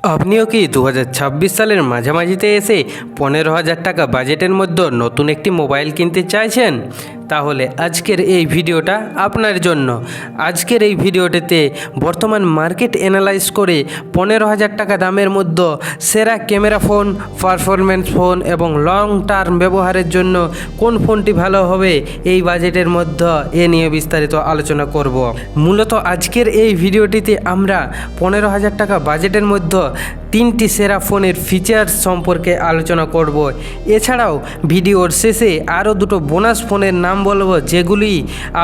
আপনিও কি 2026 সালের মাঝামাঝিতে এসে 15,000 টাকা বাজেটের মধ্যে নতুন একটি মোবাইল কিনতে চাইছেন? তাহলে আজকের এই ভিডিওটা আপনার জন্য। আজকের এই ভিডিওটিতে বর্তমান মার্কেট অ্যানালাইজ করে 15,000 টাকা দামের মধ্যে সেরা ক্যামেরা ফোন, পারফরম্যান্স ফোন এবং লং টার্ম ব্যবহারের জন্য কোন ফোনটি ভালো হবে এই বাজেটের মধ্যে এ নিয়ে বিস্তারিত আলোচনা করব। মূলত আজকের এই ভিডিওটিতে আমরা 15,000 টাকা বাজেটের মধ্যে তিনটি সেরা ফোনের ফিচার্স সম্পর্কে আলোচনা করব। এছাড়াও ভিডিওর শেষে আরও দুটো বোনাস ফোনের নাম বলবো, যেগুলি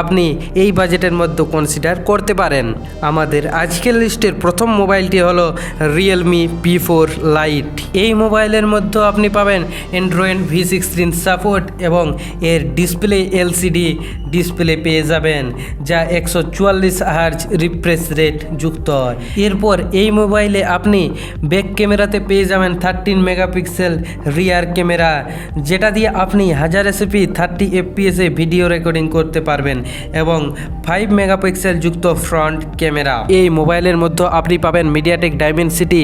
আপনি এই বাজেটের মধ্যে কনসিডার করতে পারেন। আমাদের আজকের লিস্টের প্রথম মোবাইলটি হলো রিয়েলমি P4 Lite। এই মোবাইলের মধ্যে আপনি পাবেন অ্যান্ড্রয়েড V16 সাপোর্ট এবং এর ডিসপ্লে LCD ডিসপ্লে পেয়ে যাবেন, যা 144 হার্জ রিফ্রেশ রেট যুক্ত। এরপর এই মোবাইলে আপনি ব্যাক ক্যামেরাতে পেয়ে যাবেন 13 মেগাপিক্সেল রিয়ার ক্যামেরা, যেটা দিয়ে আপনি 1080p 30 fps ভিডিও রেকর্ডিং করতে পারবেন এবং 5 মেগাপিক্সেল যুক্ত ফ্রন্ট ক্যামেরা। এই মোবাইলের মধ্যে আপনি পাবেন MediaTek Dimensity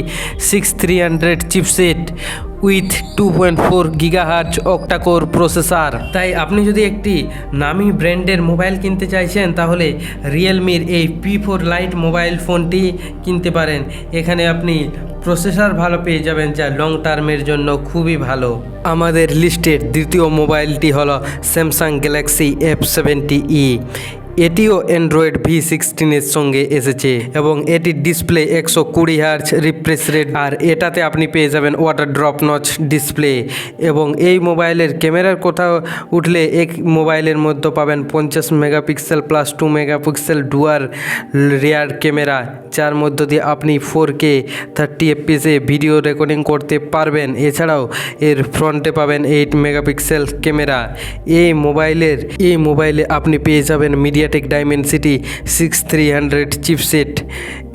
6300 chipset with 2.4 gigahertz octa-core processor. তাই আপনি যদি একটি নামি ব্র্যান্ডের মোবাইল কিনতে চাইছেন তাহলে রিয়েলমির এই P4 Lite মোবাইল ফোনটি কিনতে পারেন। এখানে আপনি প্রসেসর ভালো পেয়ে যাবেন, যা লং টার্মের জন্য খুবই ভালো। আমাদের লিস্টের দ্বিতীয় মোবাইলটি হলো স্যামসাং গ্যালাক্সি F70e। এটিও অ্যান্ড্রয়েড V16 এর সঙ্গে এসেছে এবং এটির ডিসপ্লে 120 হার্জ রিফ্রেশ রেট, আর এটাতে আপনি পেয়ে যাবেন ওয়াটার ড্রপ নচ ডিসপ্লে। এবং এই মোবাইলের ক্যামেরার কোথাও উঠলে এক মোবাইলের মধ্যে পাবেন 50 megapixel plus 2 megapixel dual rear camera, যার মধ্য দিয়ে আপনি 4K 30 fps ভিডিও রেকর্ডিং করতে পারবেন। এছাড়াও এর ফ্রন্টে পাবেন 8 মেগাপিক্সেল ক্যামেরা। এই মোবাইলে আপনি পেয়ে যাবেন মিডিয়াটেক ডাইমেনসিটি 6300 চিপসেট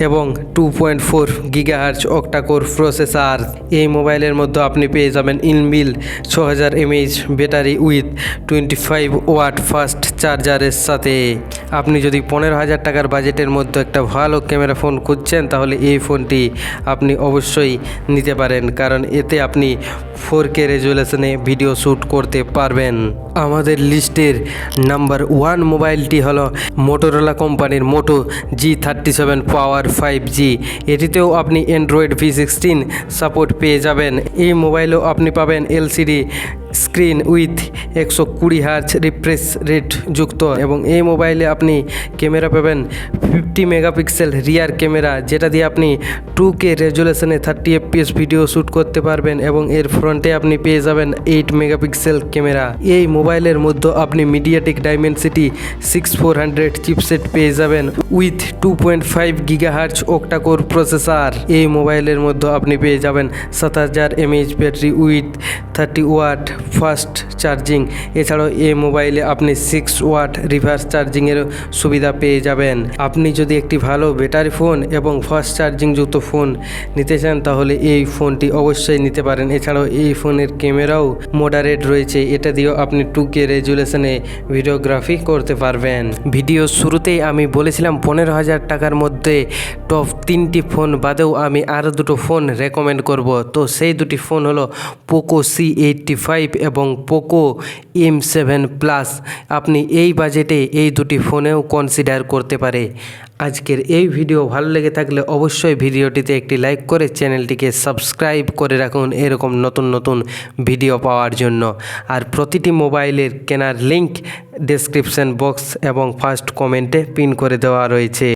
এবং 2.4 গিগাহার্জ অক্টাকোর প্রসেসর। এই মোবাইলের মধ্যে আপনি পেয়ে যাবেন inbuilt 6000 mAh battery with 25 watt fast চার্জারের সাথে। আপনি যদি 15,000 টাকার বাজেটের মধ্যে একটা ভালো ক্যামেরা ফোন খুঁজছেন তাহলে এই ফোনটি আপনি অবশ্যই নিতে পারেন, কারণ এতে আপনি 4K রেজুলেশনে ভিডিও শ্যুট করতে পারবেন। আমাদের লিস্টের নাম্বার 1 মোবাইলটি হলো মোটোরোলা কোম্পানির মোটো G37 পাওয়ার 5G। এটিতেও আপনি অ্যান্ড্রয়েড V16 সাপোর্ট পেয়ে যাবেন। এই মোবাইলেও আপনি পাবেন LCD screen with 120 hertz refresh rate যুক্ত এবং এই মোবাইলে আপনি ক্যামেরা পাবেন 50 মেগাপিক্সেল রিয়ার ক্যামেরা, যেটা দিয়ে আপনি 2K রেজুলেশনে 30 fps ভিডিও শ্যুট করতে পারবেন এবং এর ফ্রন্টে আপনি পেয়ে যাবেন 8 মেগাপিক্সেল ক্যামেরা। এই মোবাইলের মধ্যে আপনি মিডিয়াটেক ডাইমেনসিটি 6400 চিপসেট পেয়ে যাবেন উইথ 2.5 গিগাহার্জ অক্টাকোর প্রসেসর। এই মোবাইলের মধ্যে আপনি পেয়ে যাবেন 7000 mAh battery with 30 watt fast charging. এছাড়াও এই মোবাইলে আপনি 6 ওয়াট রিভার্স চার্জিংয়ের সুবিধা পেয়ে যাবেন। আপনি যদি একটি ভালো ব্যাটারি ফোন এবং ফাস্ট চার্জিং যুক্ত ফোন নিতে চান তাহলে এই ফোনটি অবশ্যই নিতে পারেন। এছাড়াও এই ফোনের ক্যামেরাও মডারেট রয়েছে, এটা দিয়েও আপনি 2K রেজুলেশনে ভিডিওগ্রাফি করতে পারবেন। ভিডিও শুরুতেই আমি বলেছিলাম 15,000 টাকার মধ্যে টপ 3টি ফোন বাদেও আমি আরও দুটো ফোন রেকমেন্ড করব। তো সেই দুটি ফোন হলো পোকো C85 এবং পোকো M7 প্লাস। আপনি এই বাজেটে এই দুটি ফোনেও কনসিডার করতে পারে। আজকের এই ভিডিও ভালো লেগে থাকলে অবশ্যই ভিডিওটিতে একটি লাইক করে চ্যানেলটিকে সাবস্ক্রাইব করে রাখুন এরকম নতুন নতুন ভিডিও পাওয়ার জন্য। আর প্রতিটি মোবাইলের কেনার লিঙ্ক ডেসক্রিপশন বক্স এবং ফার্স্ট কমেন্টে পিন করে দেওয়া রয়েছে।